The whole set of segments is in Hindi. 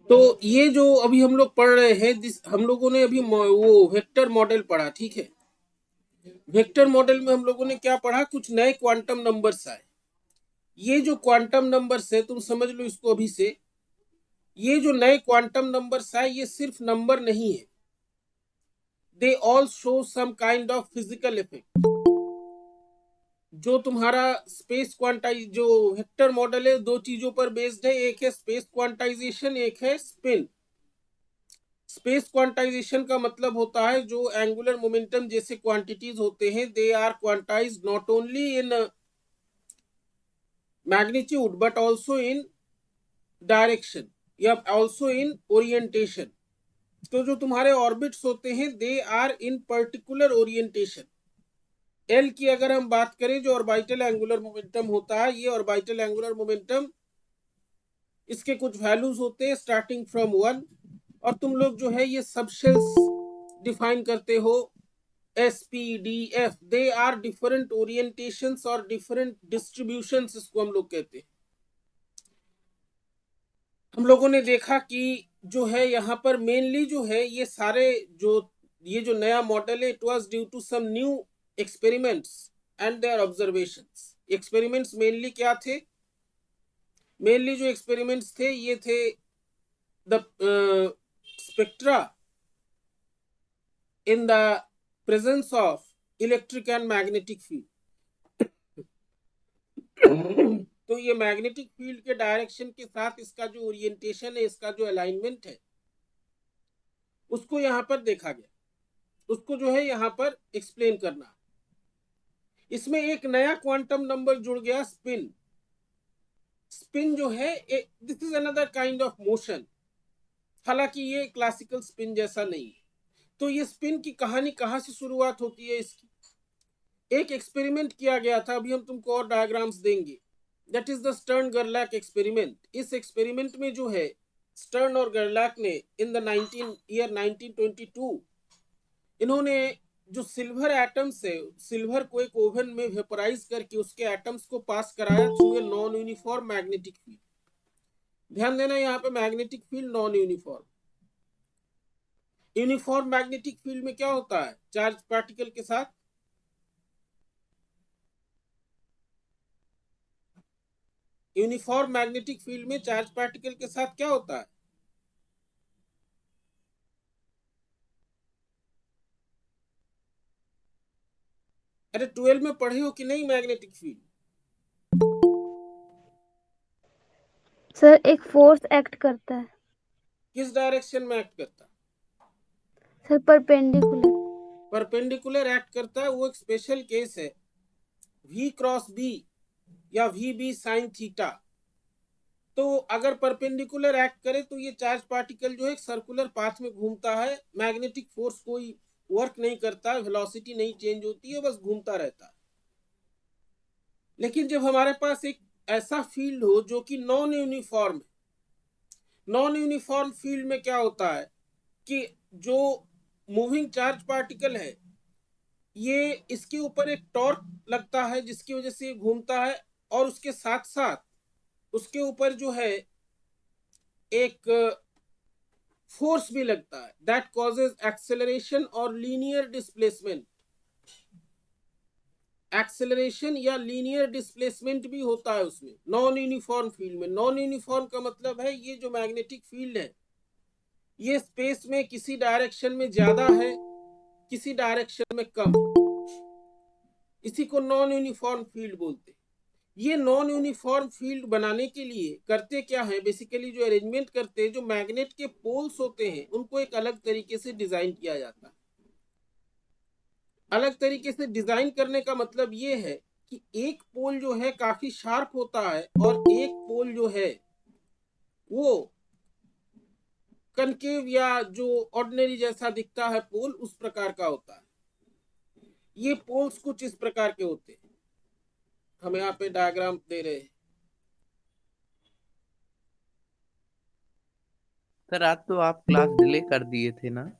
तो ये जो अभी हम लोग पढ़ रहे हैं, हम लोगों ने अभी वो वेक्टर मॉडल पढ़ा, ठीक है। वेक्टर मॉडल में हम लोगों ने क्या पढ़ा, कुछ नए क्वांटम नंबर्स आए। ये जो क्वांटम नंबर्स है, तुम समझ लो इसको अभी से, ये जो नए क्वांटम नंबर्स आए ये सिर्फ नंबर नहीं है, they all show some kind of physical effect. जो तुम्हारा स्पेस क्वांटाइज जो वेक्टर मॉडल है, दो चीजों पर बेस्ड है, एक है स्पेस क्वांटाइजेशन, एक है स्पिन। स्पेस क्वांटाइजेशन का मतलब होता है जो एंगुलर मोमेंटम जैसे क्वांटिटीज होते हैं, they are quantised not only in magnitude but also in direction या आल्सो इन ओरिएंटेशन। तो जो तुम्हारे ऑर्बिट्स होते हैं they are in particular orientation. L की अगर हम बात करें, जो ऑर्बिटल एंगुलर मोमेंटम होता है, ये ऑर्बिटल एंगुलर मोमेंटम, इसके कुछ वैल्यूज होते हैं स्टार्टिंग फ्रॉम 1, और तुम लोग जो है ये सब शेल्स डिफाइन करते हो, S P D F, they are different orientations और डिफरेंट डिस्ट्रीब्यूशंस, इसको हम लोग कहते हैं। हम लोगों ने देखा कि जो है यहाँ पर मेनली जो है ये सारे जो ये जो नया मॉडल है, it was due to some new experiments and their observations. Experiments mainly क्या थे, मेनली जो एक्सपेरिमेंट्स थे ये थे the spectra in the presence of electric and magnetic field. तो ये मैग्नेटिक फील्ड के डायरेक्शन के साथ इसका जो ओरिएंटेशन है, इसका जो अलाइनमेंट है, उसको यहां पर देखा गया, उसको जो है यहां पर एक्सप्लेन करना। इसमें एक नया क्वांटम नंबर जुड़ गया, स्पिन। स्पिन जो है this is another kind of motion, हालांकि ये क्लासिकल स्पिन जैसा नहीं है। तो ये स्पिन की कहानी कहां से शुरुआत होती है इसकी, एक एक्सपेरिमेंट किया गया था, अभी हम तुमको और डायग्राम्स देंगे, दैट इज द स्टर्न गर्लैक एक्सपेरिमेंट। इस एक्सपेरिमेंट में जो है स्टर्न और गर्लैक ने इन द 1922 इन्होंने जो सिल्वर एटम्स है, सिल्वर को एक ओवन में वेपराइज करके उसके एटम्स को पास कराया through a non uniform magnetic field. ध्यान देना यहाँ पे magnetic field non uniform. Uniform magnetic field में क्या होता है, चार्ज पार्टिकल के साथ, यूनिफॉर्म मैग्नेटिक फील्ड में चार्ज पार्टिकल के साथ क्या होता है, अरे 12 में पढ़े हो कि नहीं मैग्नेटिक फील्ड? सर एक फोर्स एक्ट करता है। किस डायरेक्शन में एक्ट करता है? Sir perpendicular. परपेंडिकुलर एक्ट करता है, वो एक स्पेशल केस है, v क्रॉस बी या वी बी साइन थीटा। तो अगर परपेंडिकुलर एक्ट करे तो ये चार्ज पार्टिकल जो है एक सर्कुलर पाथ में घूमता है, मैग्नेटिक फोर्स कोई वर्क नहीं करता, वेलोसिटी नहीं चेंज होती है, बस घूमता रहता है। लेकिन जब हमारे पास एक ऐसा फील्ड हो जो कि नॉन यूनिफॉर्म है, नॉन यूनिफॉर्म फील्ड में क्या होता है कि जो मूविंग चार्ज पार्टिकल है, ये इसके ऊपर एक टॉर्क लगता है जिसकी वजह से ये घूमता है, और उसके साथ साथ उसके ऊपर जो है एक फोर्स भी लगता है, दैट कॉजेज एक्सेलरेशन और लीनियर डिस्प्लेसमेंट। एक्सेलरेशन या लीनियर डिस्प्लेसमेंट भी होता है उसमें, नॉन यूनिफॉर्म फील्ड में। नॉन यूनिफॉर्म का मतलब है ये जो मैग्नेटिक फील्ड है ये स्पेस में किसी डायरेक्शन में ज्यादा है, किसी डायरेक्शन में कम है, इसी को नॉन यूनिफॉर्म फील्ड बोलते हैं। ये नॉन यूनिफॉर्म फील्ड बनाने के लिए करते क्या है, बेसिकली जो अरेंजमेंट करते हैं, जो मैग्नेट के पोल्स होते हैं उनको एक अलग तरीके से डिजाइन किया जाता है। अलग तरीके से डिजाइन करने का मतलब ये है कि एक पोल जो है काफी शार्प होता है और एक पोल जो है वो कनकेव या जो ऑर्डिनरी जैसा दिखता है पोल, उस प्रकार का होता है। ये पोल्स कुछ इस प्रकार के होते हैं, हम यहाँ पे डायग्राम दे रहे हैं। सर आज तो आप क्लास डिले कर दिए थे ना?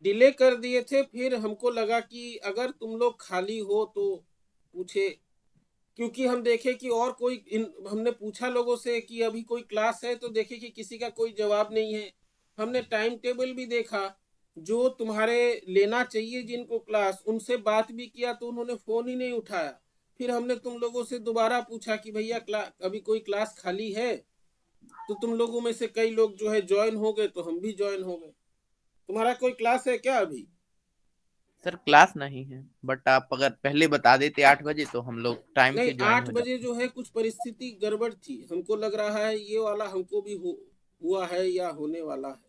डिले कर दिए थे, फिर हमको लगा कि अगर तुम लोग खाली हो तो पूछे क्योंकि हम देखे कि और कोई हमने पूछा लोगों से कि अभी कोई क्लास है, तो देखे कि किसी का कोई जवाब नहीं है। हमने टाइम टेबल भी देखा, जो तुम्हारे लेना चाहिए जिनको क्लास, उनसे बात भी किया तो उन्होंने फोन ही नहीं उठाया। फिर हमने तुम लोगों से दोबारा पूछा कि भैया अभी कोई क्लास खाली है, तो तुम लोगों में से कई लोग जो है ज्वाइन हो गए, तो हम भी ज्वाइन हो गए। तुम्हारा कोई क्लास है क्या अभी? सर क्लास नहीं है, बट आप अगर पहले बता देते 8 बजे तो हम लोग टाइम नहीं, से ज्वाइन 8 हो बजे जाते। जो है कुछ परिस्थिति गड़बड़ थी, हमको लग रहा है ये वाला हमको भी हुआ है या होने वाला है।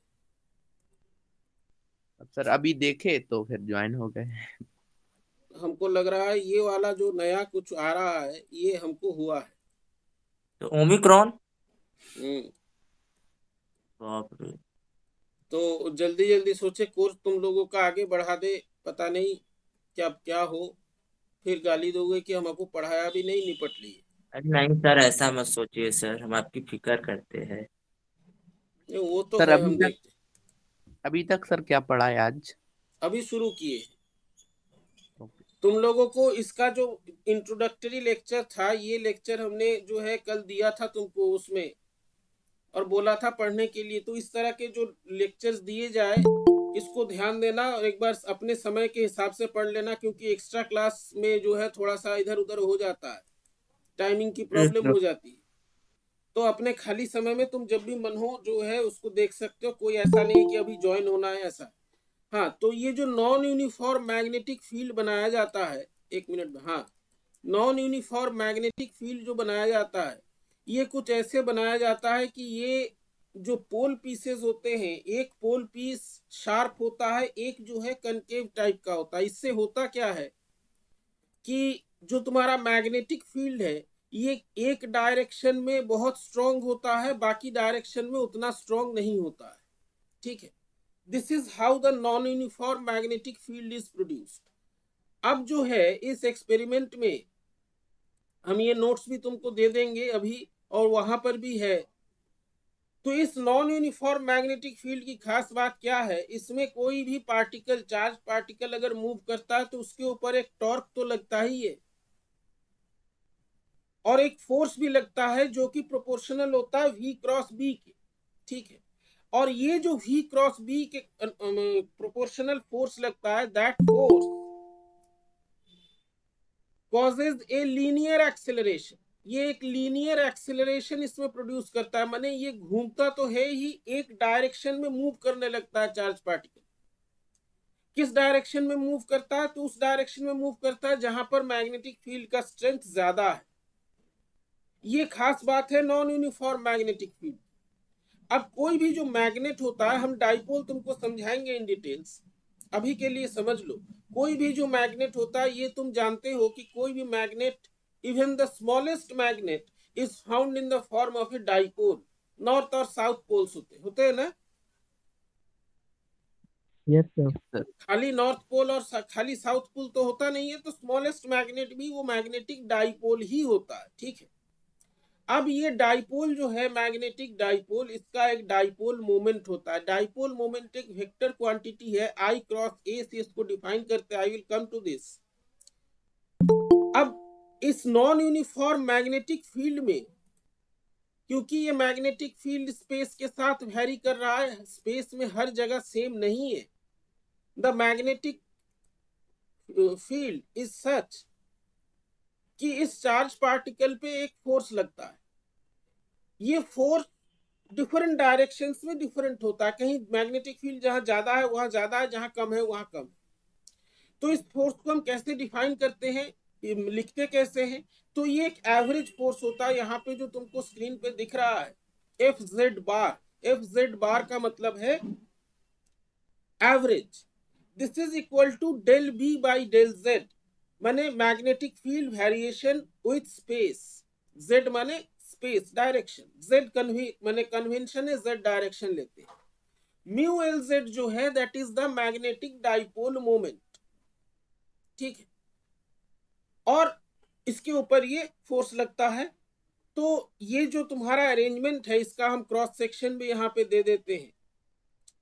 अब सर अभी देखे तो फिर ज्वाइन हो गए। हमको लग रहा है ये वाला जो नया कुछ आ रहा है ये हमको हुआ है। तो ओमिक्रॉन। हम्म। बाप रे। तो जल्दी जल्दी सोचे कोर्स तुम लोगों का आगे बढ़ा दे, पता नहीं क्या क्या हो, फिर गाली दोगे कि हमको पढ़ाया भी नहीं, निपट लिए। अरे नहीं सर, ऐसा मत सोचिए सर, हम आपकी फिक्र करते हैं। नहीं, वो तो सर है, हम देखते। अभी तक सर क्या पढ़ा है आज? अभी शुरू किए। ओके। तुम लोगों को इसका जो इंट्रोडक्टरी लेक्चर था, ये लेक्चर हमने जो है कल दिया था तुमको उसमें, और बोला था पढ़ने के लिए। तो इस तरह के जो लेक्चर्स दिए जाए, इसको ध्यान देना और एक बार अपने समय के हिसाब से पढ़ लेना, क्योंकि एक्स्ट्रा क्लास में जो है थोड़ा सा इधर उधर हो जाता है, टाइमिंग की प्रॉब्लम हो जाती है। तो अपने खाली समय में तुम जब भी मन हो जो है उसको देख सकते हो, कोई ऐसा नहीं कि अभी ज्वाइन होना है ऐसा। हाँ, तो ये जो नॉन यूनिफॉर्म मैग्नेटिक फील्ड बनाया जाता है, 1 मिनट में, हाँ, नॉन यूनिफॉर्म मैग्नेटिक फील्ड जो बनाया जाता है, ये कुछ ऐसे बनाया जाता है कि ये जो पोल पीसेस होते हैं, एक पोल पीस शार्प होता है, एक जो है कनकेव टाइप का होता है। इससे होता क्या है कि जो तुम्हारा मैग्नेटिक फील्ड है, ये एक डायरेक्शन में बहुत स्ट्रांग होता है, बाकी डायरेक्शन में उतना स्ट्रांग नहीं होता है। ठीक है, this is how the non uniform magnetic field is produced. अब जो है इस एक्सपेरिमेंट में हम ये नोट्स भी तुमको दे देंगे अभी, और वहां पर भी है। तो इस नॉन यूनिफॉर्म मैग्नेटिक फील्ड की खास बात क्या है, इसमें कोई भी पार्टिकल, चार्ज पार्टिकल अगर मूव करता है तो उसके ऊपर एक टॉर्क तो लगता ही है, और एक फोर्स भी लगता है जो कि प्रोपोर्शनल होता है V क्रॉस B के। ठीक है, और ये जो V क्रॉस B के प्रोपोर्शनल फोर्स लगता है, that force causes a linear acceleration. ये एक लीनियर एक्सेलरेशन इसमें प्रोड्यूस करता है, माने ये घूमता तो है ही, एक डायरेक्शन में मूव करने लगता है चार्ज पार्टिकल। किस डायरेक्शन में मूव करता है? तो उस डायरेक्शन में मूव करता है जहां पर मैग्नेटिक फील्ड का स्ट्रेंथ ज्यादा है। ये खास बात है नॉन यूनिफॉर्म मैग्नेटिक फील्ड। अब कोई भी जो मैग्नेट होता है, हम डाइपोल तुमको समझाएंगे इन डिटेल्स, अभी के लिए समझ लो। कोई भी जो मैग्नेट होता है, ये तुम जानते हो कि कोई भी magnet, even the smallest magnet is found in the form of a dipole. North और साउथ पोल्स होते हैं ना, यस सर। खाली नॉर्थ पोल और खाली साउथ पोल तो होता नहीं है। तो स्मॉलेस्ट मैग्नेट भी वो मैग्नेटिक डाइपोल ही होता है। ठीक है, अब ये डाइपोल जो है, मैग्नेटिक डाइपोल, इसका एक डाइपोल मोमेंट होता है। डाइपोल मोमेंट एक वेक्टर क्वांटिटी है, I क्रॉस A से इसको डिफाइन करते हैं। I will come to this. अब इस नॉन यूनिफॉर्म मैग्नेटिक फील्ड में, क्योंकि ये मैग्नेटिक फील्ड स्पेस के साथ वेरी कर रहा है, स्पेस में हर जगह सेम नहीं है। The magnetic field is such कि इस चार्ज पार्टिकल पे एक फोर्स लगता है। ये फोर्स डिफरेंट डायरेक्शंस में डिफरेंट होता है। कहीं मैग्नेटिक फील्ड जहां ज्यादा है वहां ज्यादा है, जहां कम है वहां कम। तो इस फोर्स को हम कैसे डिफाइन करते हैं, लिखते कैसे हैं? तो ये एक एवरेज फोर्स होता है। यहाँ पे जो तुमको स्क्रीन पे दिख रहा है, F Z bar. F Z bar का मतलब है average. This is equal to del B by del Z, माने magnetic field variation with space. Z माने स्पेस, डायरेक्शन। जेड माने कन्वेंशन है, जेड डायरेक्शन लेते हैं। म्यू एल जेड जो है, that is the magnetic dipole moment. ठीक है, और इसके ऊपर ये फोर्स लगता है। तो ये जो तुम्हारा अरेंजमेंट है, इसका हम क्रॉस सेक्शन भी यहाँ पे दे देते हैं।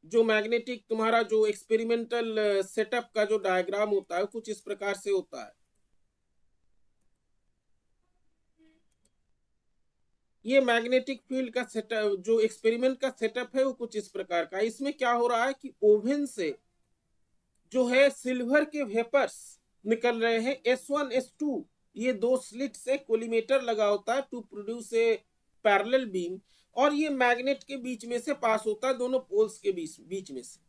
जो मैग्नेटिक तुम्हारा जो एक्सपेरिमेंटल सेटअप का जो डायग्राम होता है, कुछ इस प्रकार से होता है। ये मैग्नेटिक फील्ड का सेटअप, जो एक्सपेरिमेंट का सेटअप है वो कुछ इस प्रकार का। इसमें क्या हो रहा है कि ओवन से जो है सिल्वर के वेपर्स निकल रहे हैं, S1 S2, ये दो स्लिट से कोलिमेटर लगा होता है to produce a parallel beam, और ये मैग्नेट के बीच में से पास होता है, दोनों पोल्स के बीच में से।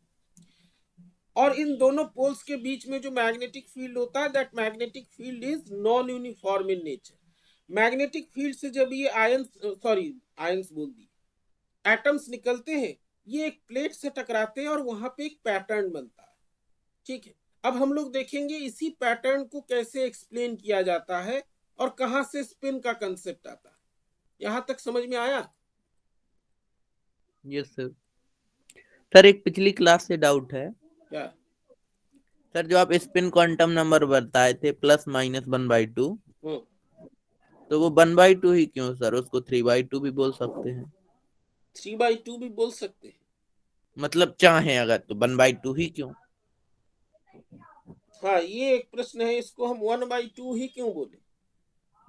और इन दोनों पोल्स के बीच में जो मैग्नेटिक फील्ड होता है, that magnetic field is non uniform in nature. Magnetic field से जब ये आयंस बोल दी, एटम्स निकलते हैं, ये एक प्लेट से टकराते हैं और वहां पे एक पैटर्न बनता है। ठीक है, अब हम लोग देखेंगे इसी पैटर्न को कैसे एक्सप्लेन किया जाता है और कहां से स्पिन का कंसेप्ट आता है। यहां तक समझ में आया? Yes sir. सर एक पिछली क्लास से डाउट है क्या? सर, जो आप स्पिन क्वांटम नंबर बताए थे +-1/2, तो वो 1/2 ही क्यों सर? उसको 3/2 भी बोल सकते हैं। 3/2 भी बोल सकते हैं, मतलब चाहे अगर तो 1/2 ही क्यों? हाँ ये एक प्रश्न है। इसको हम 1/2 ही क्यों बोले?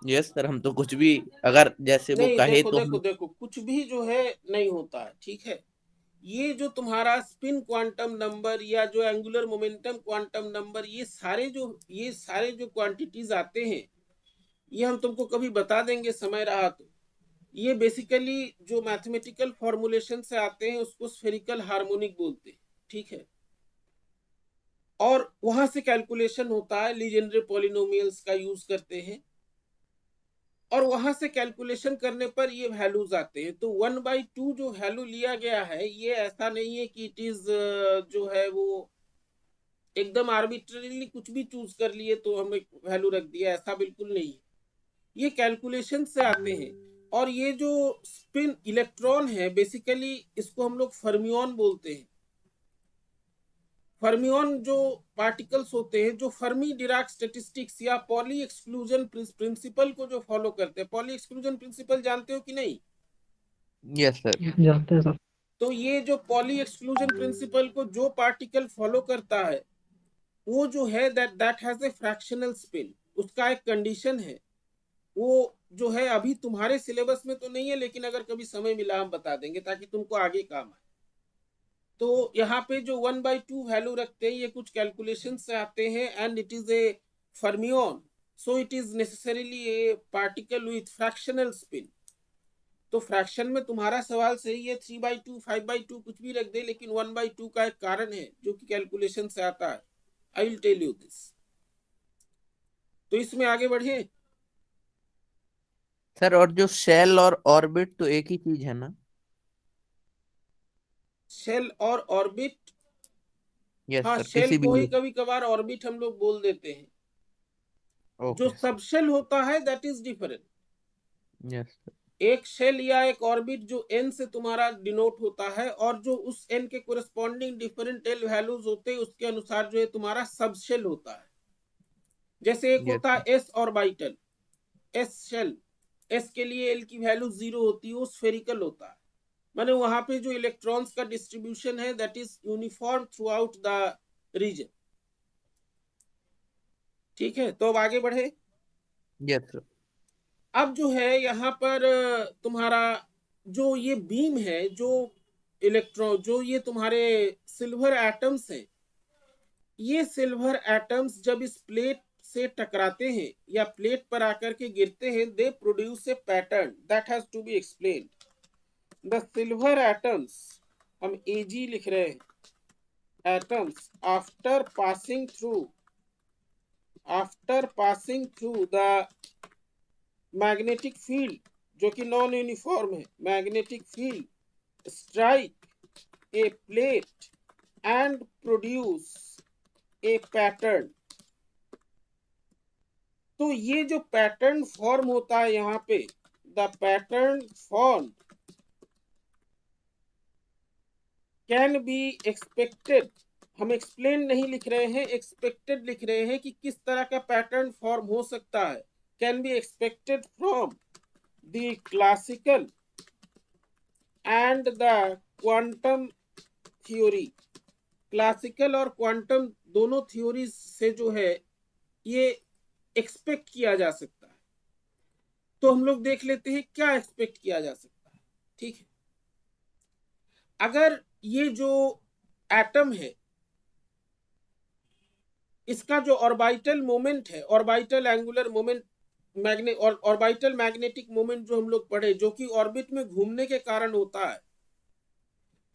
यस सर, हम तो कुछ भी अगर जैसे वो नहीं, कहे देखो तो देखो हम... देखो, कुछ भी जो है नहीं होता है। ठीक है, ये जो तुम्हारा स्पिन क्वांटम नंबर या जो एंगुलर मोमेंटम क्वांटम नंबर, ये सारे जो क्वांटिटीज आते हैं, ये हम तुमको कभी बता देंगे समय रहा तो। ये बेसिकली जो मैथमेटिकल फॉर्मुलेशन से आते हैं उसको स्फेरिकल हार्मोनिक बोलते हैं। ठीक है, और वहां से कैलकुलेशन होता है, लीजेंड्रे पॉलिनोमियल्स का यूज करते हैं, और वहां से कैलकुलेशन करने पर ये वैल्यूज आते हैं। तो 1/2 जो वैल्यू लिया गया है, ये ऐसा नहीं है कि इट इज जो है वो एकदम आर्बिट्ररीली कुछ भी चूज कर लिए तो हमें वैल्यू रख दिया, ऐसा बिल्कुल नहीं है। ये कैलकुलेशन से आते हैं। और ये जो स्पिन इलेक्ट्रॉन है, बेसिकली इसको हम लोग फर्मियन बोलते हैं। फर्मियन जो पार्टिकल्स होते हैं, जो फर्मी डिराक स्टैटिस्टिक्स या पॉली एक्सक्लूजन प्रिंसिपल को जो फॉलो करते हैं, पॉली एक्सक्लूजन प्रिंसिपल जानते हो कि नहीं? Yes sir. जानते हैं सर। तो ये जो पॉली एक्सक्लूजन प्रिंसिपल को जो पार्टिकल फॉलो करता है, वो जो है that has a fractional spin. उसका एक कंडीशन है, वो जो है अभी तुम्हारे सिलेबस में तो नहीं है, लेकिन अगर कभी समय मिला हम बता देंगे ताकि तुमको आगे काम आए। तो यहाँ पे जो 1/2 वैल्यू रखते हैं, ये कुछ कैलकुलेशन से आते हैं, and it is A fermion, so it is necessarily A particle with fractional spin. तो फ्रैक्शन में तुम्हारा सवाल सही है, 3/2 5/2 कुछ भी रख दे, लेकिन 1/2 का एक कारण है जो कि कैलकुलेशन से आता है। I will tell you this. तो इसमें आगे बढ़े। सर और जो शेल और ऑर्बिट तो एक ही चीज है ना? शेल और ऑर्बिट, यस हाँ सर, शेल किसी को ही भी... कभी कभार ऑर्बिट हम लोग बोल देते हैं। जो ओके सर। सबशेल होता है that is different. Yes sir. एक शेल या एक ऑर्बिट जो एन से तुम्हारा डिनोट होता है, और जो उस एन के कोरेस्पॉन्डिंग डिफरेंट एल वैल्यूज होते हैं, उसके अनुसार जो है तुम्हारा सबशेल होता है। जैसे एक यस होता है sir. S orbital, S shell, S के लिए एल की वैल्यू 0 होती है, वो स्फेरिकल होता है। माने वहां पे जो इलेक्ट्रॉन्स का डिस्ट्रीब्यूशन है that is uniform throughout the region. ठीक है, तो अब आगे बढ़े। Yes sir. अब जो है यहाँ पर तुम्हारा जो ये बीम है, जो इलेक्ट्रॉन, जो ये तुम्हारे सिल्वर एटम्स हैं, ये सिल्वर एटम्स जब इस प्लेट से टकराते हैं या प्लेट पर आकर के गिरते हैं, they produce a pattern that has to be explained. The silver atoms, हम Ag लिख रहे हैं, atoms after passing through the magnetic field, जो कि नॉन यूनिफॉर्म है, magnetic field strike a plate and produce a pattern. तो ये जो पैटर्न फॉर्म होता है यहाँ पे, the pattern form can be expected, हम एक्सप्लेन नहीं लिख रहे हैं, एक्सपेक्टेड लिख रहे हैं कि किस तरह का पैटर्न फॉर्म हो सकता है। Can be expected from the classical and the quantum theory. Classical और क्वांटम दोनों थ्योरीज से जो है ये एक्सपेक्ट किया जा सकता है। तो हम लोग देख लेते हैं क्या एक्सपेक्ट किया जा सकता है। ठीक है, अगर ये जो एटम है इसका जो ऑर्बिटल मोमेंट है, orbital angular moment orbital magnetic moment जो हम लोग पढ़े, जो कि ऑर्बिट में घूमने के कारण होता है,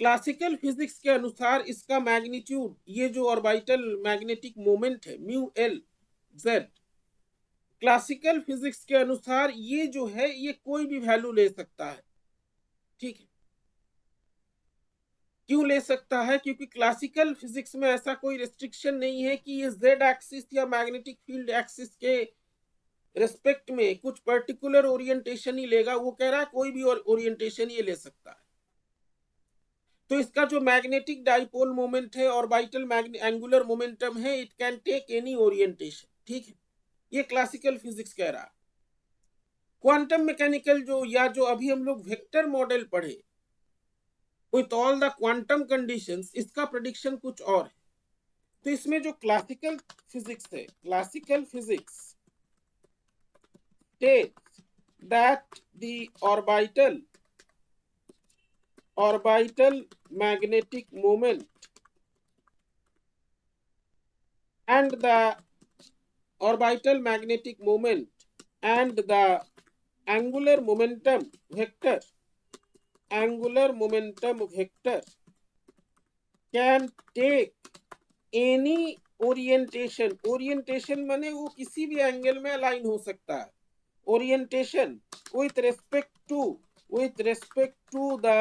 क्लासिकल फिजिक्स के अनुसार इसका मैग्नीट्यूड, ये जो ऑर्बिटल मैग्नेटिक मोमेंट है mu L Z, classical physics के अनुसार ये जो है ये कोई भी वैल्यू ले सकता है। ठीक है, क्यों ले सकता है? क्योंकि क्लासिकल फिजिक्स में ऐसा कोई रिस्ट्रिक्शन नहीं है कि ये जेड एक्सिस या मैग्नेटिक फील्ड एक्सिस के रेस्पेक्ट में कुछ पर्टिकुलर ओरिएंटेशन ही लेगा। वो कह रहा है कोई भी ओरिएंटेशन ये ले सकता है। तो इसका जो मैग्नेटिक डाइपोल मोमेंट है, ऑर्बिटल एंगुलर मोमेंटम है, it can take any orientation. ठीक है, ये क्लासिकल फिजिक्स कह रहा है। क्वांटम मैकेनिकल जो अभी हम लोग वेक्टर मॉडल पढ़े with all the quantum conditions, इसका प्रेडिक्शन कुछ और है। तो इसमें जो क्लासिकल फिजिक्स है, classical physics states that the orbital magnetic moment and the orbital magnetic moment and the angular momentum vector can take any orientation माने वो किसी भी एंगल में अलाइन हो सकता है। orientation with respect to the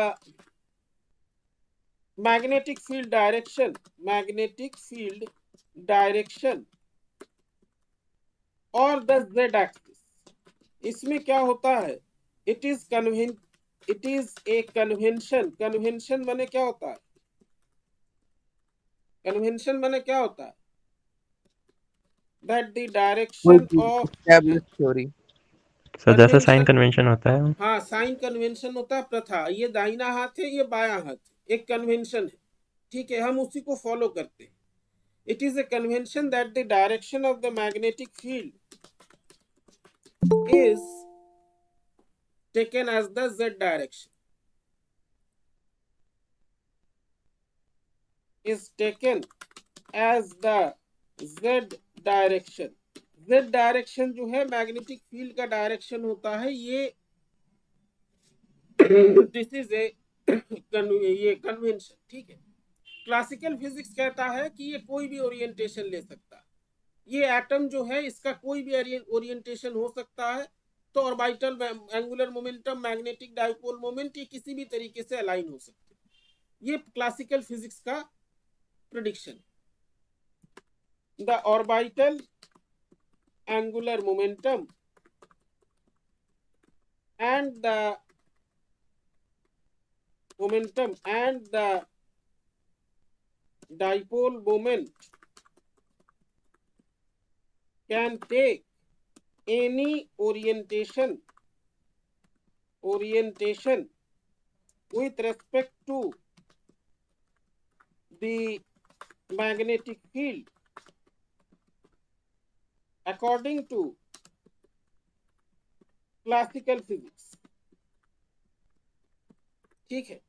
magnetic field direction or the z axis। इसमें क्या होता है? it is a convention माने क्या होता है? convention माने क्या होता है? that the direction of established theory। Sir जैसे साइन कन्वेंशन होता है। हाँ, साइन कन्वेंशन होता है, प्रथा। ये दाहिना हाथ है, ये बायां हाथ है, एक कन्वेंशन है। ठीक है, हम उसी को फॉलो करते हैं। It is a convention that the direction of the magnetic field is taken as the Z direction, Z direction जो है मैग्नेटिक फील्ड का डायरेक्शन होता है। ये दिस इज ए ये कन्वेंशन। ठीक है, क्लासिकल फिजिक्स कहता है कि ये कोई भी ओरिएंटेशन ले सकता है। ये एटम जो है इसका कोई भी ओरिएंटेशन हो सकता है। तो orbital angular momentum, magnetic dipole moment, ये किसी भी तरीके से अलाइन हो सकते हैं। ये क्लासिकल फिजिक्स का prediction. The orbital angular momentum and the dipole moment can take any orientation with respect to the magnetic field according to classical physics. ठीक है,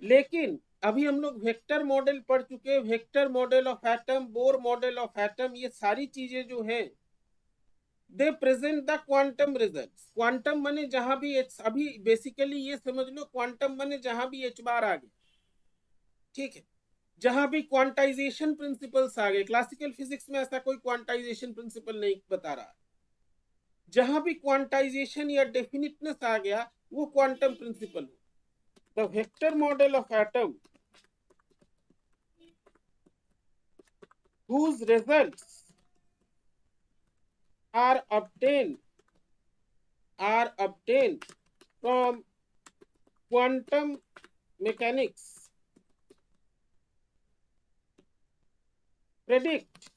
लेकिन अभी हम लोग वेक्टर मॉडल पढ़ चुके हैं, vector model of atom, Bohr model of atom, ये सारी चीजें जो है दे present the quantum results. Quantum माने जहां भी अभी बेसिकली ये समझ लो, क्वांटम माने जहां भी h बार आ गया। ठीक है, जहां भी क्वांटाइजेशन प्रिंसिपल्स आ गए। क्लासिकल फिजिक्स में ऐसा कोई क्वांटाइजेशन प्रिंसिपल नहीं बता रहा। जहां भी क्वांटाइजेशन या डेफिनिटनेस आ गया वो क्वांटम प्रिंसिपल हो। The vector model of atom whose results are obtained from quantum mechanics predict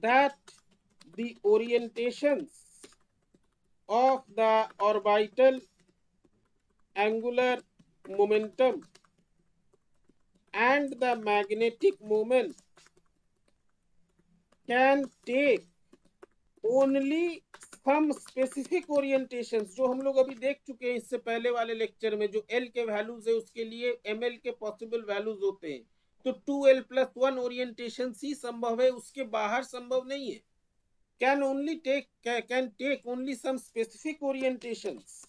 that the orientations of the orbital angular momentum and the magnetic moment can take only some specific orientations जो हम लोग अभी देख चुके हैं इससे पहले वाले लेक्चर में, जो एल के वैल्यूज है उसके लिए ml के पॉसिबल वैल्यूज होते हैं, तो 2l+1 ओरिएंटेशन ही संभव है, उसके बाहर संभव नहीं है। can take only some specific orientations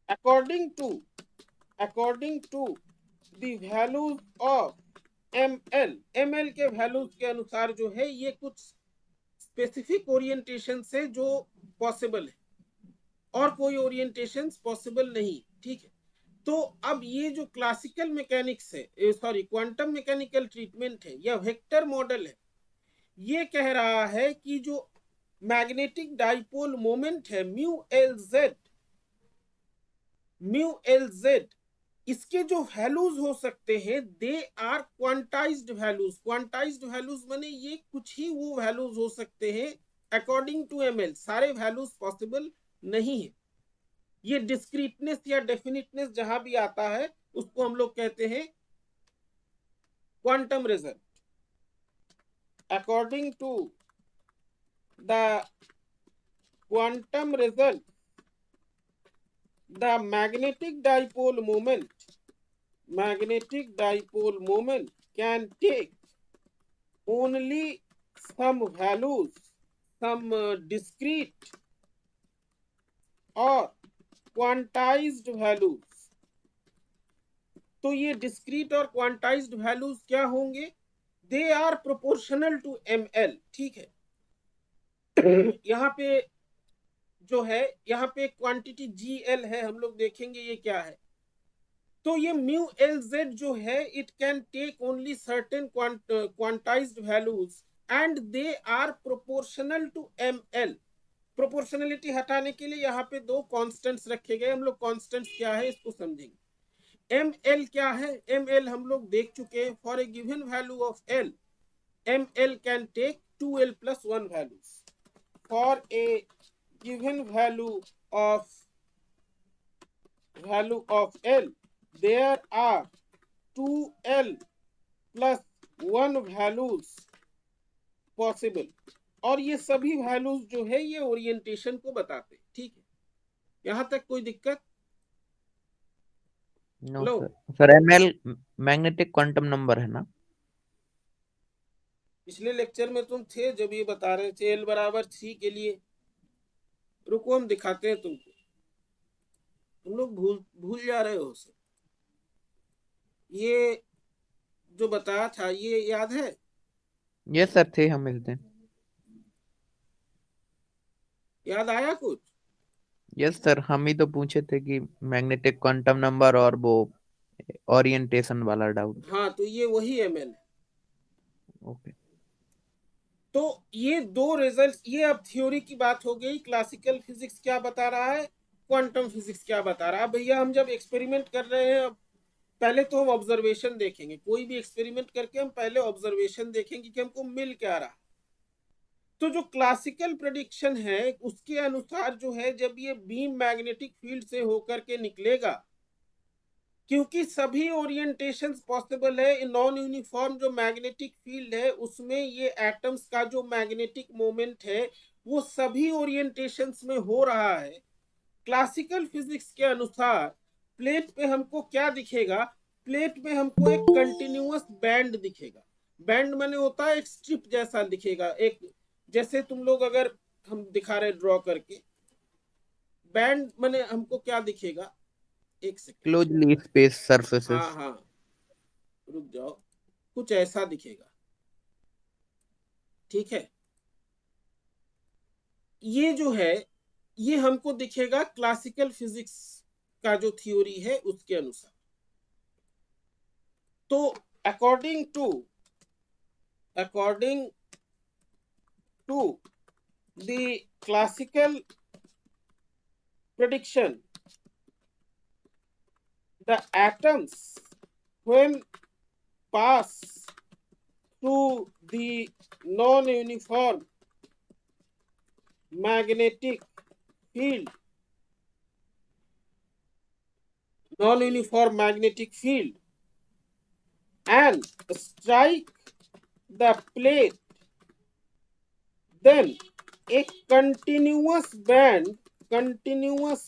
according to the values of ml के वैल्यूज के अनुसार जो है ये कुछ स्पेसिफिक ओरिएंटेशन से जो पॉसिबल है और कोई ओरिएंटेशन पॉसिबल नहीं, ठीक है। तो अब ये जो क्लासिकल मैकेनिक्स है, क्वांटम मैकेनिकल ट्रीटमेंट है या वेक्टर मॉडल है, ये कह रहा है कि जो मैग्नेटिक डाइपोल मोमेंट है म्यू एल जेड, इसके जो वैल्यूज हो सकते हैं they are quantized values. Quantized values माने ये कुछ ही वो वैल्यूज हो सकते हैं अकॉर्डिंग टू ml, सारे वैल्यूज पॉसिबल नहीं है। ये डिस्क्रीटनेस या डेफिनिटनेस जहां भी आता है उसको हम लोग कहते हैं quantum result. According to the quantum result, the magnetic dipole moment can take only some values, some discrete or quantized values। तो ये discrete और quantized values क्या होंगे? They are proportional to ml, ठीक है। यहाँ पे जो है, यहाँ पे क्वांटिटी GL है, हम लोग देखेंगे ये क्या है। तो ये म्यू एल जेड जो है it can take only certain quantized values and they are proportional to ml। Proportionality हटाने के लिए यहाँ पे दो कांस्टेंट्स रखे गए, हम लोग कांस्टेंट्स क्या है इसको समझेंगे। ml क्या है? ml हम लोग देख चुके हैं, for a given value of l ml can take 2l+1 values. For a given value of L, there are 2l+1 values possible, और ये सभी वैल्यूज जो है ये ओरिएंटेशन को बताते हैं, ठीक है। यहां तक कोई दिक्कत? No sir ml magnetic quantum number है ना? पिछले लेक्चर में तुम थे जब ये बता रहे थे l=3 के लिए। रुको हम दिखाते हैं तुमको, तुम लोग भूल जा रहे हो सर। ये जो बताया था ये याद है? यस सर, थे हम इस दिन। याद आया कुछ? यस सर, हम ही तो पूछे थे कि मैग्नेटिक क्वांटम नंबर और वो ओरिएंटेशन वाला डाउट। हाँ, तो ये वही ml है। ओके, तो ये दो रिजल्ट, ये अब थ्योरी की बात हो गई। क्लासिकल फिजिक्स क्या बता रहा है, क्वांटम फिजिक्स क्या बता रहा है। भैया हम जब एक्सपेरिमेंट कर रहे हैं, पहले तो हम ऑब्जर्वेशन देखेंगे। कोई भी एक्सपेरिमेंट करके हम पहले ऑब्जर्वेशन देखेंगे कि हमको मिल क्या रहा। तो जो क्लासिकल प्रेडिक्शन है उसके अनुसार जो है, जब ये बीम मैग्नेटिक फील्ड से होकर के निकलेगा, क्योंकि सभी ओरिएंटेशंस पॉसिबल है, नॉन यूनिफॉर्म जो मैग्नेटिक फील्ड है उसमें ये एटम्स का जो मैग्नेटिक मोमेंट है वो सभी ओरिएंटेशंस में हो रहा है। क्लासिकल फिजिक्स के अनुसार प्लेट पे हमको क्या दिखेगा? प्लेट पे हमको एक कंटिन्यूअस बैंड दिखेगा। बैंड माने होता है एक स्ट्रिप जैसा दिखेगा, एक जैसे तुम लोग अगर हम दिखा रहे ड्रॉ करके, बैंड माने हमको क्या दिखेगा? एक सेकंड, क्लोजली स्पेस सरफेसेस। हाँ, रुक जाओ, कुछ ऐसा दिखेगा, ठीक है। ये जो है ये हमको दिखेगा क्लासिकल फिजिक्स का जो थ्योरी है उसके अनुसार। तो according to the classical prediction, the atoms when pass through the non-uniform magnetic field, and strike the plate, then a continuous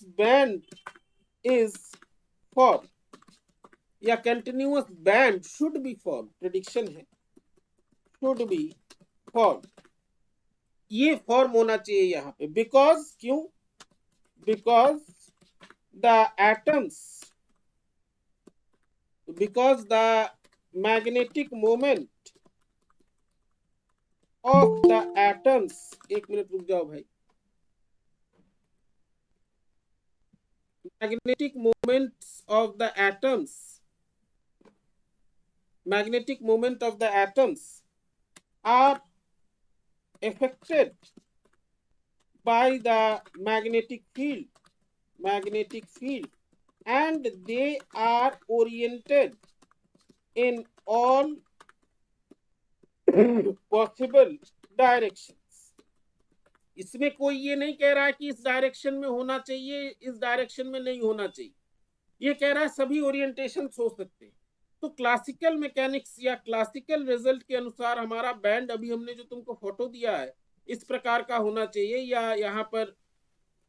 band is formed, या continuous band should be formed, prediction है should be formed, ये फॉर्म होना चाहिए यहाँ पे, बिकॉज क्यों, because the magnetic moment of the atoms, एक मिनट रुक जाओ भाई, magnetic moments of the atoms are affected by the magnetic field, and they are oriented in all possible directions. इसमें कोई ये नहीं कह रहा है कि इस डायरेक्शन में होना चाहिए, इस डायरेक्शन में नहीं होना चाहिए, ये कह रहा है सभी ओरिएंटेशन हो सकते हैं। तो क्लासिकल मैकेनिक्स या क्लासिकल रिजल्ट के अनुसार हमारा बैंड, अभी हमने जो तुमको फोटो दिया है, इस प्रकार का होना चाहिए, या यहाँ पर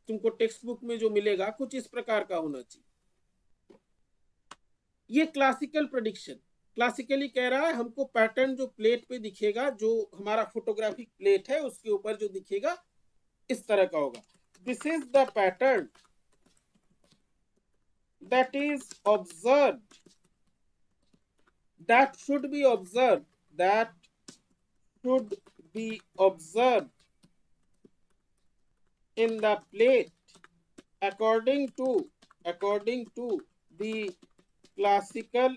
तुमको टेक्स्ट बुक में जो मिलेगा कुछ इस प्रकार का होना चाहिए। ये क्लासिकल प्रेडिक्शन, क्लासिकली कह रहा है हमको पैटर्न जो प्लेट पे दिखेगा, जो हमारा फोटोग्राफिक प्लेट है उसके ऊपर जो दिखेगा इस तरह का होगा। This is the pattern that is observed, that should be observed in the plate according to the classical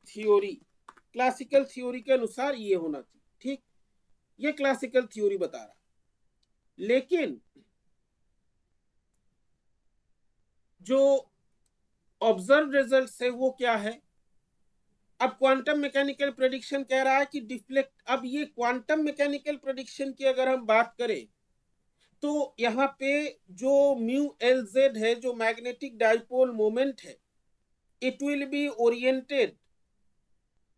theory के अनुसार ये होना चाहिए, ठीक, ये क्लासिकल थ्योरी बता रहा। लेकिन जो ऑब्जर्व रिजल्ट है वो क्या है, अब क्वांटम मैकेनिकल प्रेडिक्शन कह रहा है कि डिफ्लेक्ट, अब ये क्वांटम मैकेनिकल प्रेडिक्शन की अगर हम बात करें तो यहाँ पे जो म्यू एल जेड है, जो मैग्नेटिक डाइपोल मोमेंट है, it will be oriented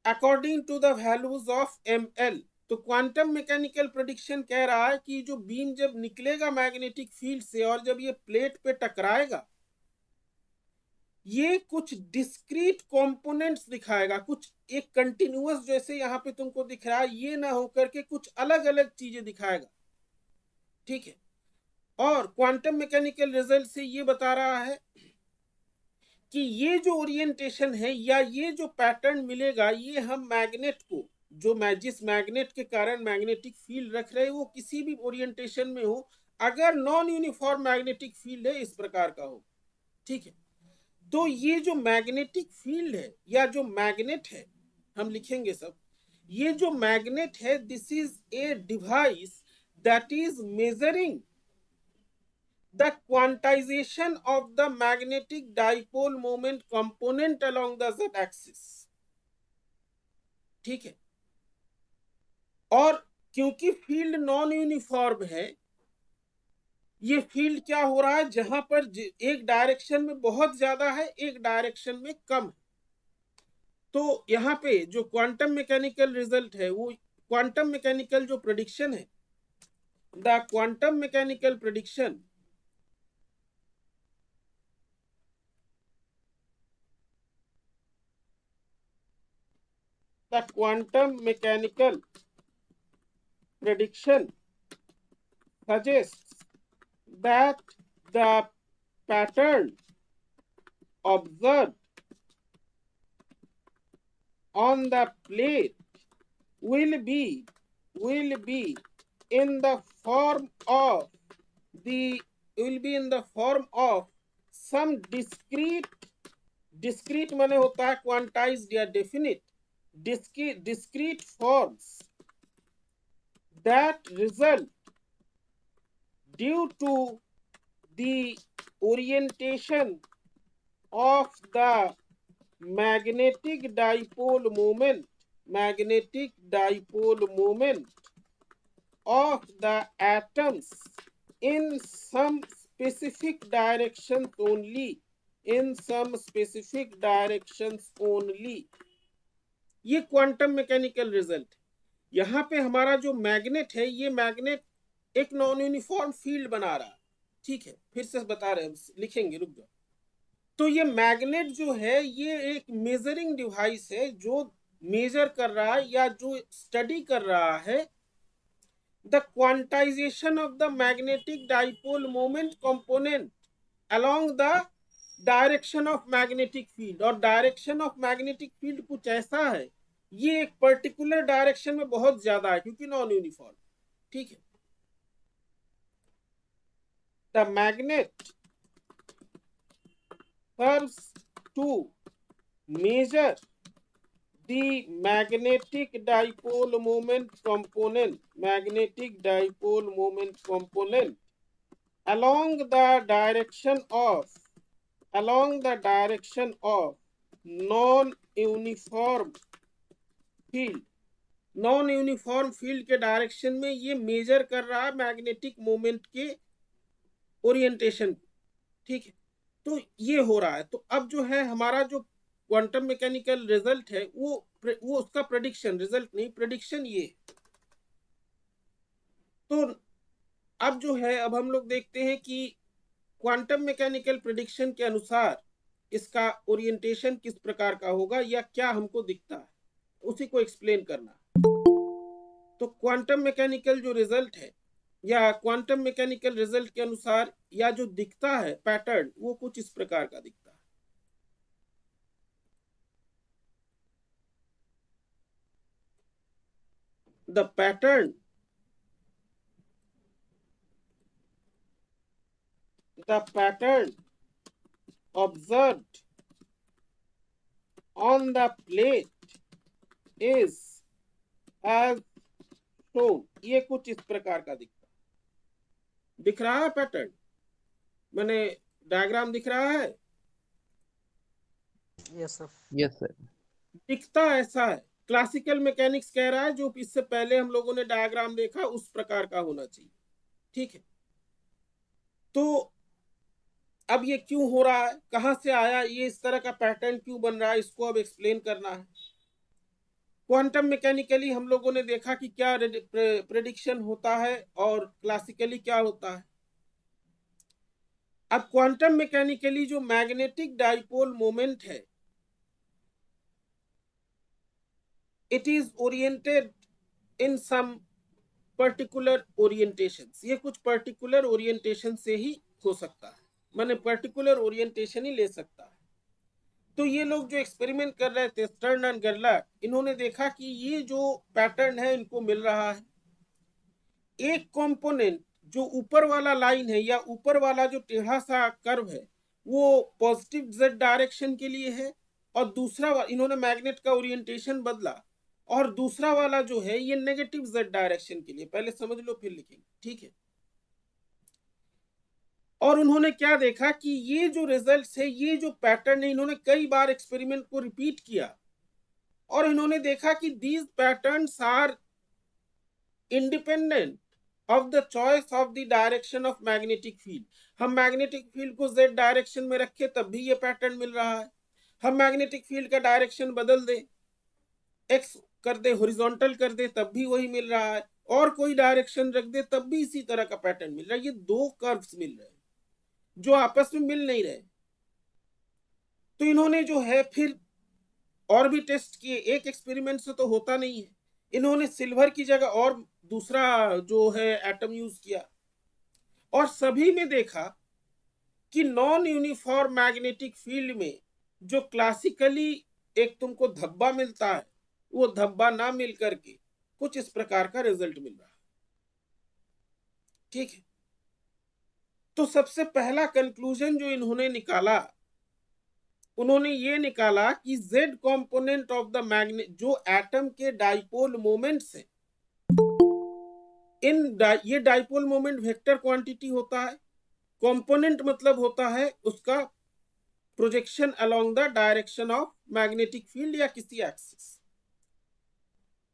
according to the values of M L. तो क्वांटम मैकेनिकल प्रेडिक्शन कह रहा है कि जो बीम जब निकलेगा मैग्नेटिक फील्ड से और जब ये प्लेट पे टकराएगा, ये कुछ डिस्क्रीट कंपोनेंट्स दिखाएगा, कुछ एक कंटिन्यूअस जैसे यहाँ पे तुमको दिख रहा है, ये ना होकर के कुछ अलग अलग चीजें दिखाएगा, ठीक है। और क्वांटम मैकेनिकल रिजल्ट से ये बता रहा है कि ये जो ओरिएंटेशन है या ये जो पैटर्न मिलेगा, ये हम मैग्नेट को, जो जिस मैग्नेट के कारण मैग्नेटिक फील्ड रख रहे हैं, वो किसी भी ओरिएंटेशन में हो, अगर नॉन यूनिफॉर्म मैग्नेटिक फील्ड है इस प्रकार का हो, ठीक है। तो ये जो मैग्नेटिक फील्ड है या जो मैग्नेट है, हम लिखेंगे सब, ये जो मैग्नेट है, this is a device that is measuring the quantization of the magnetic dipole moment component along the z axis, ठीक है। और क्योंकि फील्ड नॉन यूनिफॉर्म है, ये फील्ड क्या हो रहा है, जहां पर एक डायरेक्शन में बहुत ज्यादा है, एक डायरेक्शन में कम है। तो यहाँ पे जो क्वांटम मैकेनिकल रिजल्ट है, वो क्वांटम मैकेनिकल जो प्रेडिक्शन है, the quantum mechanical prediction suggests that the pattern observed on the plate will be in the form of some discrete माने होता है quantized या definite discrete forms that result due to the orientation of the magnetic dipole moment of the atoms in some specific directions only, ये क्वांटम मैकेनिकल रिजल्ट। यहाँ पे हमारा जो मैग्नेट है, ये मैग्नेट एक नॉन यूनिफॉर्म फील्ड बना रहा है, ठीक है, फिर से बता रहे हैं, लिखेंगे, रुक जाओ। तो ये मैग्नेट जो है ये एक मेजरिंग डिवाइस है जो मेजर कर रहा है या जो स्टडी कर रहा है the quantization of the magnetic dipole moment component along the direction of magnetic field। और डायरेक्शन ऑफ मैग्नेटिक फील्ड कुछ ऐसा है, ये एक पर्टिकुलर डायरेक्शन में बहुत ज्यादा है क्योंकि नॉन यूनिफॉर्म, ठीक है। The magnet serves to measure the magnetic dipole moment component along the direction of non-uniform field। Non uniform field के डायरेक्शन में ये मेजर कर रहा है मैग्नेटिक मोमेंट के ओरिएंटेशन, ठीक है। तो ये हो रहा है। तो अब जो है हमारा जो क्वांटम मैकेनिकल रिजल्ट है वो उसका प्रेडिक्शन, रिजल्ट नहीं, प्रेडिक्शन ये। तो अब जो है अब हम लोग देखते हैं कि क्वांटम मैकेनिकल प्रेडिक्शन के अनुसार इसका ओरिएंटेशन किस प्रकार का होगा या क्या हमको दिखता है, उसी को एक्सप्लेन करना। तो क्वांटम मैकेनिकल जो रिजल्ट है या क्वांटम मैकेनिकल रिजल्ट के अनुसार या जो दिखता है पैटर्न, वो कुछ इस प्रकार का दिखता है। The pattern observed on the plate is as shown। ये कुछ इस प्रकार का दिख रहा है पैटर्न, मैंने डायग्राम दिख रहा है। Yes sir. Yes sir. दिखता ऐसा है, क्लासिकल मैकेनिक्स कह रहा है जो इससे पहले हम लोगों ने डायग्राम देखा उस प्रकार का होना चाहिए, ठीक है। तो अब ये क्यों हो रहा है, कहां से आया ये, इस तरह का पैटर्न क्यों बन रहा है, इसको अब एक्सप्लेन करना है। क्वांटम मैकेनिकली हम लोगों ने देखा कि क्या प्रेडिक्शन होता है और क्लासिकली क्या होता है। अब क्वांटम मैकेनिकली जो मैग्नेटिक डाइपोल मोमेंट है, it is oriented in some particular orientations. ये कुछ पर्टिकुलर ओरिएंटेशन से ही हो सकता है, माने पर्टिकुलर ओरिएंटेशन ही ले सकता है। तो ये लोग जो एक्सपेरिमेंट कर रहे थे स्टर्न एंड गेरलाच, इन्होंने देखा कि ये जो पैटर्न है इनको मिल रहा है। एक कंपोनेंट जो ऊपर वाला लाइन है या ऊपर वाला जो टेढ़ा सा कर्व है वो पॉजिटिव जेड डायरेक्शन के लिए है, और दूसरा इन्होंने मैग्नेट का ओरिएंटेशन बदला, और दूसरा वाला जो है ये नेगेटिव जेड डायरेक्शन के लिए। पहले समझ लो फिर लिखेंगे, ठीक है। और उन्होंने क्या देखा कि ये जो रिजल्ट्स है, ये जो पैटर्न है, इन्होंने कई बार एक्सपेरिमेंट को रिपीट किया और इन्होंने देखा कि these patterns are independent of the choice of the direction of magnetic field. हम मैग्नेटिक फील्ड को जेड डायरेक्शन में रखे तब भी ये पैटर्न मिल रहा है, हम मैग्नेटिक फील्ड का डायरेक्शन बदल दे, एक्स कर दे, हॉरिजॉन्टल कर दे, तब भी वही मिल रहा है, और कोई डायरेक्शन रख दे तब भी इसी तरह का पैटर्न मिल रहा है। ये दो कर्व्स मिल रहे हैं जो आपस में मिल नहीं रहे। तो इन्होंने जो है फिर और भी टेस्ट किए, एक एक्सपेरिमेंट से तो होता नहीं है, इन्होंने सिल्वर की जगह और दूसरा जो है एटम यूज किया, और सभी में देखा कि नॉन यूनिफॉर्म मैग्नेटिक फील्ड में जो क्लासिकली एक तुमको धब्बा मिलता है, वो धब्बा ना मिल करके कुछ इस प्रकार का रिजल्ट मिल रहा है, ठीक है। तो सबसे पहला कंक्लूजन जो इन्होंने निकाला, उन्होंने ये निकाला कि Z component of the magnet, जो एटम के डाइपोल मोमेंट्स हैं, ये डाइपोल मोमेंट वेक्टर क्वांटिटी होता है, कंपोनेंट मतलब होता है उसका projection along the direction of magnetic field या किसी एक्सिस।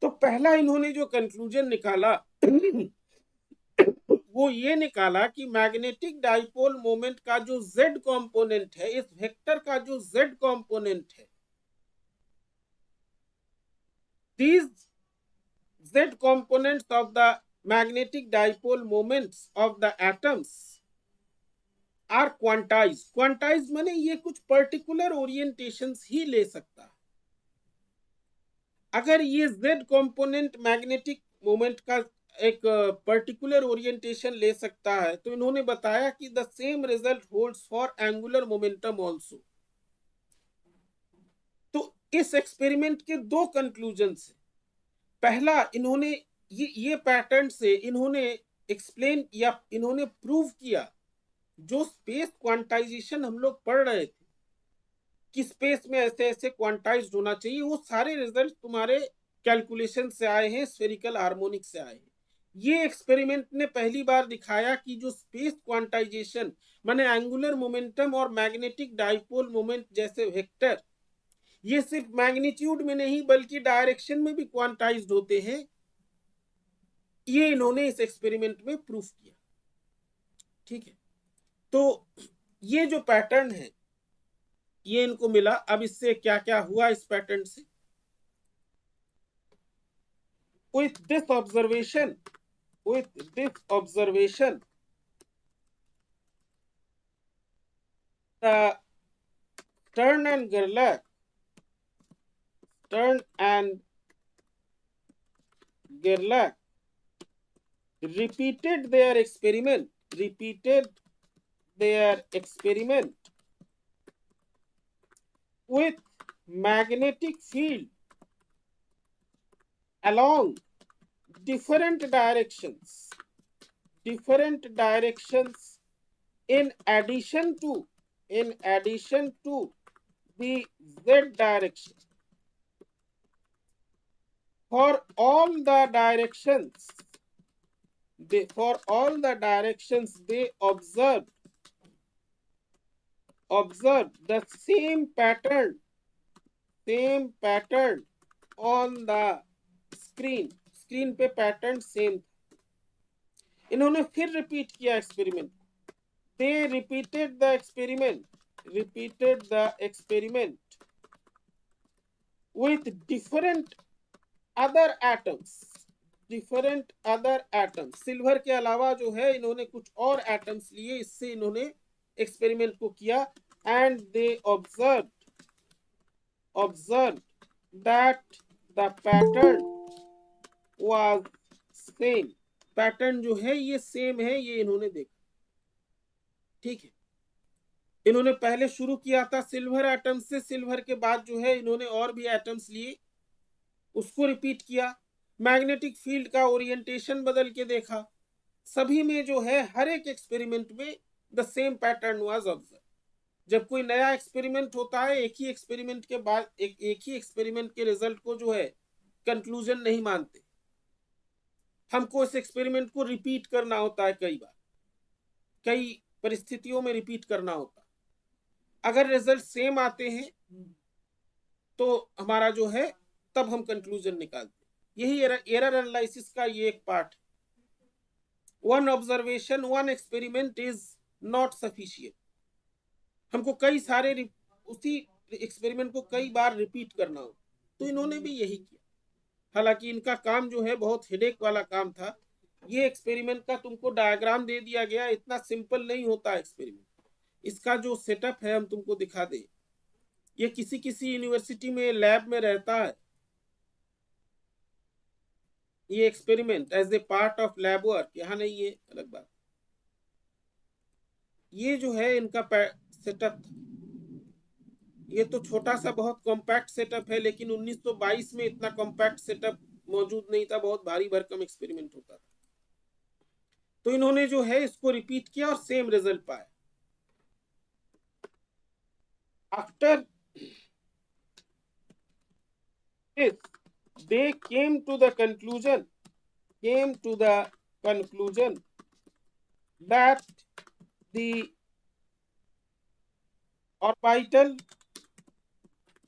तो पहला इन्होंने जो कंक्लूजन निकाला वो ये निकाला कि मैग्नेटिक डाइपोल मोमेंट का जो जेड कंपोनेंट है, इस वेक्टर का जो जेड कंपोनेंट है, these z components of the magnetic dipole moments of the atoms are quantized. Quantized माने ये कुछ particular orientations ही ले सकता है। अगर ये Z component magnetic moment का एक पर्टिकुलर ओरिएंटेशन ले सकता है तो इन्होंने बताया कि the same result holds for angular momentum also. तो इस एक्सपेरिमेंट के दो कंक्लूजन है। पहला, इन्होंने ये पैटर्न से इन्होंने एक्सप्लेन या इन्होंने प्रूव किया जो स्पेस क्वांटाइजेशन हम लोग पढ़ रहे थे कि स्पेस में ऐसे ऐसे क्वांटाइज्ड होना चाहिए, वो सारे रिजल्ट तुम्हारे कैलकुलेशन से आए हैं, स्फेरिकल हार्मोनिक से आए हैं। ये एक्सपेरिमेंट ने पहली बार दिखाया कि जो स्पेस क्वांटाइजेशन माने एंगुलर मोमेंटम और मैग्नेटिक डाइपोल मोमेंट जैसे वेक्टर, ये सिर्फ मैग्नीट्यूड में नहीं बल्कि डायरेक्शन में भी क्वांटाइज्ड होते हैं। ये इन्होंने इस एक्सपेरिमेंट में प्रूफ किया। ठीक है, तो ये जो पैटर्न है ये इनको मिला। अब इससे क्या क्या हुआ इस पैटर्न से? with this observation the Stern and Gerlach repeated their experiment with magnetic field along different directions in addition to the Z direction. For all the directions they observed the same pattern on the screen पे पैटर्न सेम। इन्होंने फिर रिपीट किया experiment. they repeated the experiment with different other atoms। Silver के अलावा जो है इन्होंने कुछ और एटम्स लिए, इससे इन्होंने एक्सपेरिमेंट को किया। And they observed that the pattern was same। Pattern जो है ये सेम है, ये इन्होंने देखा। ठीक है, इन्होंने पहले शुरू किया था सिल्वर एटम से, सिल्वर के बाद जो है इन्होंने और भी एटम्स लिए, उसको रिपीट किया। मैग्नेटिक फील्ड का ओरिएंटेशन बदल के देखा। सभी में जो है हर एक एक्सपेरिमेंट में the same pattern was observe. जब कोई नया एक्सपेरिमेंट होता है, एक ही एक्सपेरिमेंट के बाद एक ही एक्सपेरिमेंट के रिजल्ट को जो है कंक्लूजन नहीं मानते, हमको इस एक्सपेरिमेंट को रिपीट करना होता है, कई बार कई परिस्थितियों में रिपीट करना होता है। अगर रिजल्ट सेम आते हैं तो हमारा जो है तब हम कंक्लूजन निकालते हैं। यही एरर एनालिसिस का ये एक पार्ट है। One observation one experiment is not sufficient. हमको कई सारे उसी एक्सपेरिमेंट को कई बार रिपीट करना हो, तो इन्होंने भी यही किया। हालांकि इनका काम जो है बहुत हेडेक वाला काम था। ये एक्सपेरिमेंट का तुमको डायग्राम दे दिया गया, इतना सिंपल नहीं होता एक्सपेरिमेंट। इसका जो सेटअप है हम तुमको दिखा दे। ये किसी यूनिवर्सिटी में लैब में रहता है ये experiment as a part of lab work, यहाँ नहीं, ये अलग बात। ये जो है इनका सेटअप, ये तो छोटा सा बहुत कॉम्पैक्ट सेटअप है, लेकिन 1922 में इतना कॉम्पैक्ट सेटअप मौजूद नहीं था, बहुत भारी भरकम एक्सपेरिमेंट होता था। तो इन्होंने जो है इसको रिपीट किया और सेम रिजल्ट पाया। After this they came to the conclusion that the orbital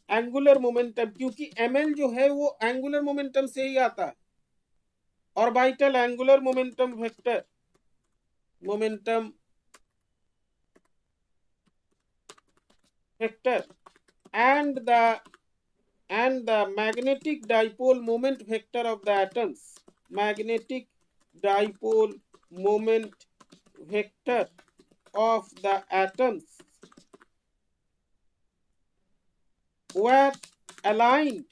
angular momentum, क्योंकि ml जो है वो angular momentum से ही आता है, orbital angular momentum vector and the magnetic dipole moment vector of the atoms dipole moment vector of the atoms were aligned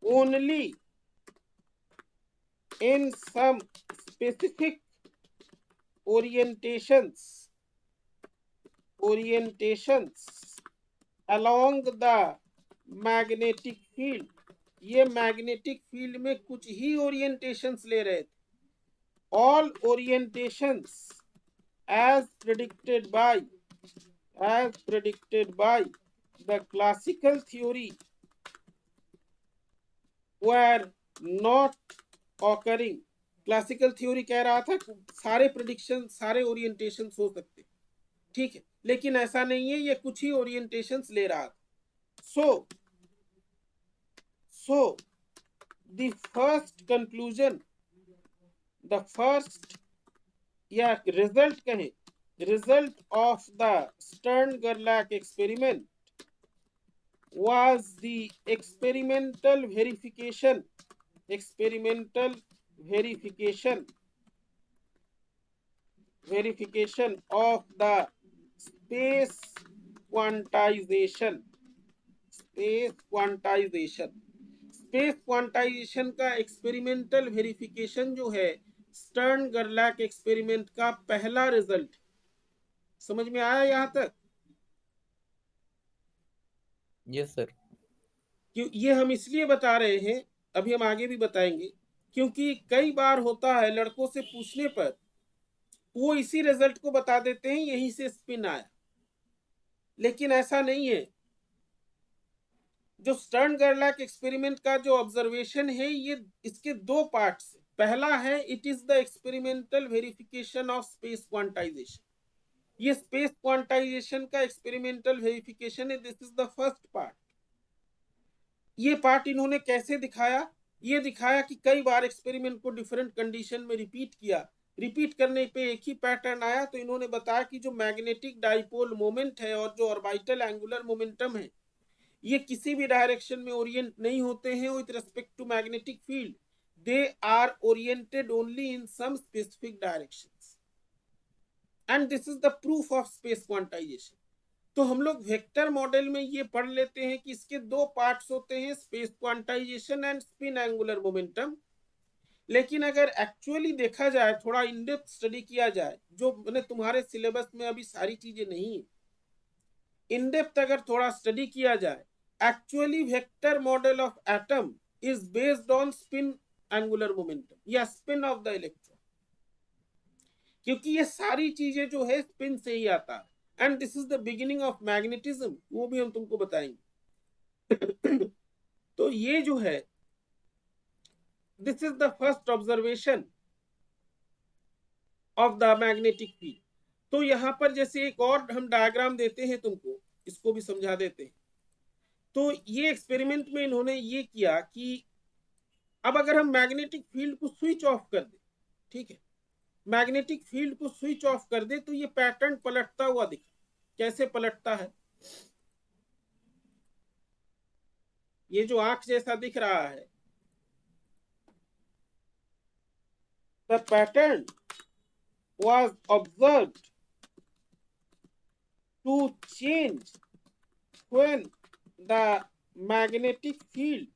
only in some specific orientations along the magnetic field. ये मैग्नेटिक फील्ड में कुछ ही ओरिएंटेशंस ले रहे थे. All orientations as predicted by the classical theory were not occurring. Classical theory कह रहा था सारे प्रेडिक्शन, सारे ओरिएंटेशंस हो सकते, ठीक है, लेकिन ऐसा नहीं है, ये कुछ ही ओरिएंटेशंस ले रहा था. So the first conclusion, the first या result कहें, result of the Stern-Gerlach experiment was the experimental verification of the space quantization. Space quantization का एक्सपेरिमेंटल वेरिफिकेशन जो है स्टर्न गर्लैक एक्सपेरिमेंट का पहला रिजल्ट. समझ में आया यहां तक? Yes sir. क्यों ये हम इसलिए बता रहे हैं, अभी हम आगे भी बताएंगे, क्योंकि कई बार होता है लड़कों से पूछने पर वो इसी रिजल्ट को बता देते हैं यहीं से स्पिन आया, लेकिन ऐसा नहीं है. जो स्टर्न गर्लैक एक्सपेरिमेंट का जो ऑब्जर्वेशन है ये इसके दो पार्ट्स है. पहला है it is the experimental verification of space quantization. ये स्पेस क्वांटाइजेशन का एक्सपेरिमेंटल वेरिफिकेशन है. This is the first part. ये पार्ट इन्होंने कैसे दिखाया? ये दिखाया कि कई बार एक्सपेरिमेंट को डिफरेंट कंडीशन में रिपीट किया, रिपीट करने पे एक ही पैटर्न आया, तो इन्होंने बताया कि जो मैग्नेटिक डाइपोल मोमेंट है और जो ऑर्बिटल एंगुलर मोमेंटम है ये किसी भी डायरेक्शन में ओरिएंट नहीं होते हैं with respect to magnetic field. They are oriented only in some specific directions and this is the proof of space quantization. तो हम लोग वेक्टर मॉडल में ये पढ़ लेते हैं कि इसके दो पार्ट्स होते हैं, space quantization and spin angular momentum. लेकिन अगर एक्चुअली देखा जाए, थोड़ा इन डेप्थ स्टडी किया जाए, जो मैंने तुम्हारे सिलेबस में अभी सारी चीजें नहीं है, इन डेप्थ अगर थोड़ा स्टडी किया जाए, actually vector model of atom is based on spin angular momentum या स्पिन ऑफ द इलेक्ट्रॉन, क्योंकि ये सारी चीजें जो है स्पिन से ही आता है. And this is the beginning of magnetism, वो भी हम तुमको बताएंगे. तो ये जो है this is the first observation of the magnetic field. तो यहां पर जैसे एक और हम डायग्राम देते हैं तुमको, इसको भी समझा देते हैं. तो ये एक्सपेरिमेंट में इन्होंने ये किया कि अब अगर हम मैग्नेटिक फील्ड को स्विच ऑफ कर दे, ठीक है, मैग्नेटिक फील्ड को स्विच ऑफ कर दे तो ये पैटर्न पलटता हुआ दिखा. कैसे पलटता है? ये जो आंख जैसा दिख रहा है, the pattern was observed to change when the magnetic field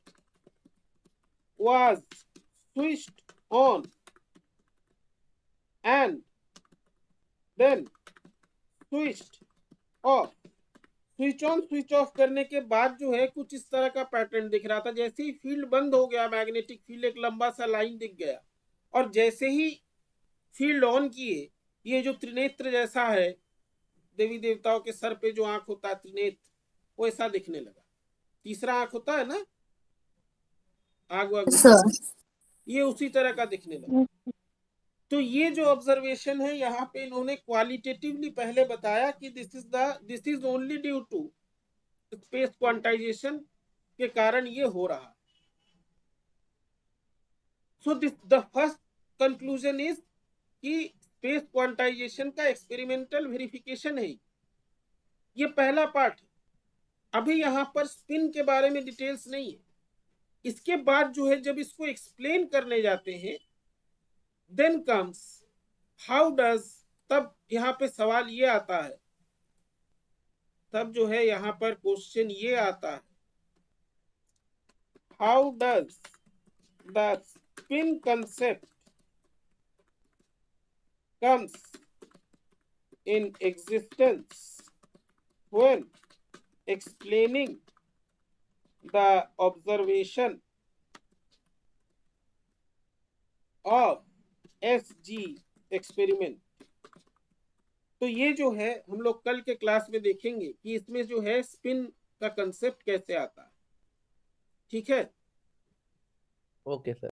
was switched on and then switched off. Switch on switch off करने के बाद जो है कुछ इस तरह का पैटर्न दिख रहा था. जैसे ही फील्ड बंद हो गया, मैग्नेटिक फील्ड एक लंबा सा लाइन दिख गया, और जैसे ही फील्ड ऑन किए, ये जो त्रिनेत्र जैसा है, देवी देवताओं के सर पे जो आंख होता है त्रिनेत्र, वो ऐसा दिखने लगा. तीसरा आंख होता है ना, आग, ये उसी तरह का दिखने लगा. तो ये जो ऑब्जर्वेशन है यहाँ पे इन्होंने क्वालिटेटिवली पहले बताया कि this is only due to space quantization के कारण ये हो रहा. So the first conclusion is कि स्पेस क्वांटाइजेशन का एक्सपेरिमेंटल वेरिफिकेशन है. ये पहला पार्ट है. अभी यहां पर स्पिन के बारे में डिटेल्स नहीं है. इसके बाद जो है जब इसको एक्सप्लेन करने जाते हैं देन कम्स हाउ डज, तब यहाँ पे सवाल ये आता है, तब जो है यहाँ पर क्वेश्चन ये आता है, how does the spin concept comes in existence when explaining the observation of SG experiment। तो ये जो है हम लोग कल के क्लास में देखेंगे कि इसमें जो है स्पिन का कंसेप्ट कैसे आता है। ठीक है, ओके सर।